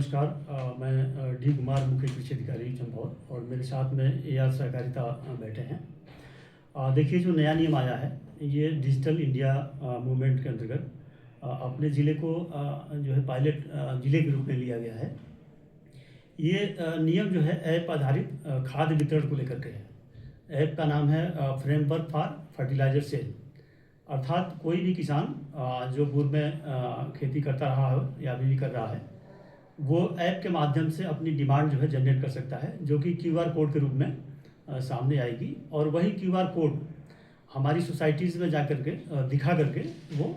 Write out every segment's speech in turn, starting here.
नमस्कार। मैं डी कुमार, मुख्य कृषि अधिकारी चंबौर, और मेरे साथ में AR सहकारिता बैठे हैं। देखिए, जो नया नियम आया है ये डिजिटल इंडिया मूवमेंट के अंतर्गत अपने ज़िले को जो है पायलट ज़िले के रूप में लिया गया है। ये नियम जो है ऐप आधारित खाद्य वितरण को लेकर के है। ऐप का नाम है फ्रेमवर्क फॉर फर्टिलाइजर सेल। अर्थात कोई भी किसान जो पूर्व में खेती करता रहा हो या अभी भी कर रहा है, वो ऐप के माध्यम से अपनी डिमांड जो है जनरेट कर सकता है, जो कि QR कोड के रूप में सामने आएगी, और वही QR कोड हमारी सोसाइटीज़ में जा कर के दिखा करके वो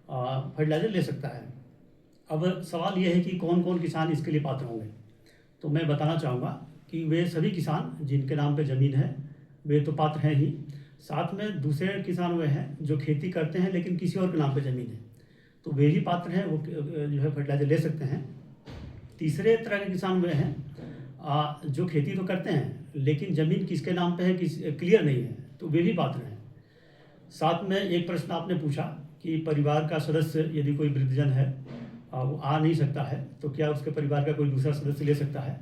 फर्टिलाइज़र ले सकता है। अब सवाल ये है कि कौन कौन किसान इसके लिए पात्र होंगे। तो मैं बताना चाहूँगा कि वे सभी किसान जिनके नाम पे ज़मीन है वे तो पात्र हैं ही, साथ में दूसरे किसान वे हैं जो खेती करते हैं लेकिन किसी और के नाम पे ज़मीन है, तो वे भी पात्र हैं, वो जो है फर्टिलाइज़र ले सकते हैं। तीसरे तरह के किसान वे हैं जो खेती तो करते हैं लेकिन ज़मीन किसके नाम पे है क्लियर नहीं है, तो वे भी पात्र हैं। साथ में एक प्रश्न आपने पूछा कि परिवार का सदस्य यदि कोई वृद्धजन है वो आ नहीं सकता है, तो क्या उसके परिवार का कोई दूसरा सदस्य ले सकता है?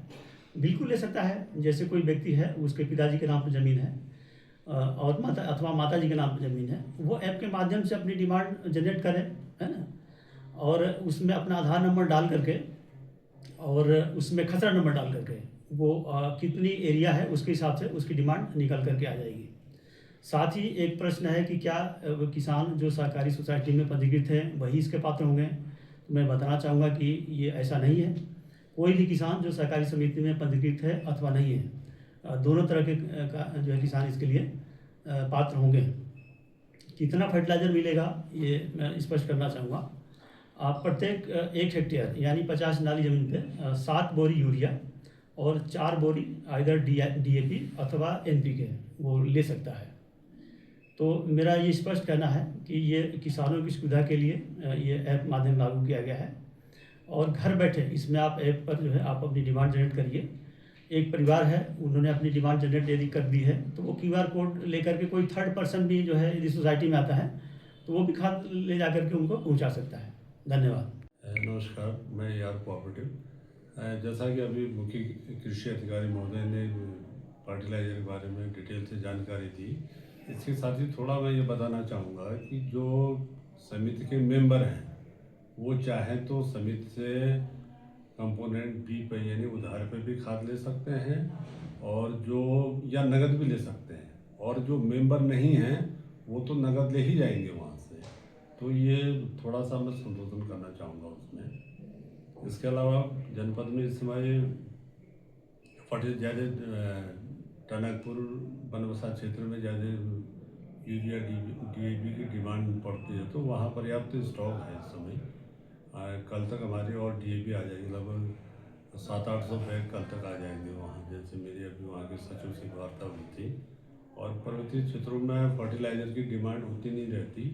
बिल्कुल ले सकता है। जैसे कोई व्यक्ति है, उसके पिताजी के नाम पर ज़मीन है और माता जी के नाम पर ज़मीन है, वो ऐप के माध्यम से अपनी डिमांड जनरेट करे, है ना, और उसमें अपना आधार नंबर डाल करके और उसमें खसरा नंबर डाल करके वो कितनी एरिया है उसके हिसाब से उसकी डिमांड निकल करके आ जाएगी। साथ ही एक प्रश्न है कि क्या वो किसान जो सहकारी सोसाइटी में पंजीकृत हैं वही इसके पात्र होंगे। तो मैं बताना चाहूँगा कि ये ऐसा नहीं है। कोई भी किसान जो सहकारी समिति में पंजीकृत है अथवा नहीं है, दोनों तरह के जो है किसान इसके लिए पात्र होंगे। कितना फर्टिलाइज़र मिलेगा ये मैं स्पष्ट करना चाहूँगा। प्रत्येक 1 हेक्टेयर यानी 50 नाली ज़मीन पे 7 बोरी यूरिया और 4 बोरी आइदर DAP अथवा NPK वो ले सकता है। तो मेरा ये स्पष्ट कहना है कि ये किसानों की सुविधा के लिए ये ऐप माध्यम लागू किया गया है, और घर बैठे इसमें आप ऐप पर जो है आप अपनी डिमांड जनरेट करिए। एक परिवार है, उन्होंने अपनी डिमांड जनरेट यदि कर दी है तो वो QR कोड लेकर के कोई थर्ड पर्सन भी जो है यदि सोसाइटी में आता है तो वो भी खाद ले जा करके उनको पहुंचा सकता है। धन्यवाद। नमस्कार, मैं AR कोऑपरेटिव। जैसा कि अभी मुख्य कृषि अधिकारी महोदय ने फर्टिलाइजर के बारे में डिटेल से जानकारी दी, इसके साथ ही थोड़ा मैं ये बताना चाहूँगा कि जो समिति के मेंबर हैं वो चाहें तो समिति से कंपोनेंट B पे यानी उधार पे भी खाद ले सकते हैं, और जो या नगद भी ले सकते हैं, और जो मेंबर नहीं हैं वो तो नगद ले ही जाएंगे वहाँ से। तो ये थोड़ा सा मैं संशोधन करना चाहूँगा उसमें। इसके अलावा जनपद में इस समय ज़्यादा टनकपुर बनबसा क्षेत्र में ज़्यादा यूरिया DAP की डिमांड पड़ती है, तो वहाँ पर्याप्त स्टॉक है इस समय। कल तक हमारी और DAP आ जाएगी, लगभग 700-800 बैग कल तक आ जाएंगे वहाँ, जैसे मेरी अभी वहाँ के सचिव से वार्ता हुई थी। और पर्वतीय क्षेत्रों में फर्टिलाइज़र की डिमांड होती नहीं रहती,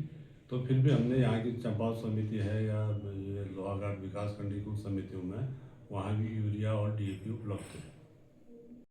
तो फिर भी हमने यहाँ की चंपावत समिति है या ये लोहाघाट विकास खंड की कुछ समितियों में वहाँ भी यूरिया और DAP उपलब्ध है।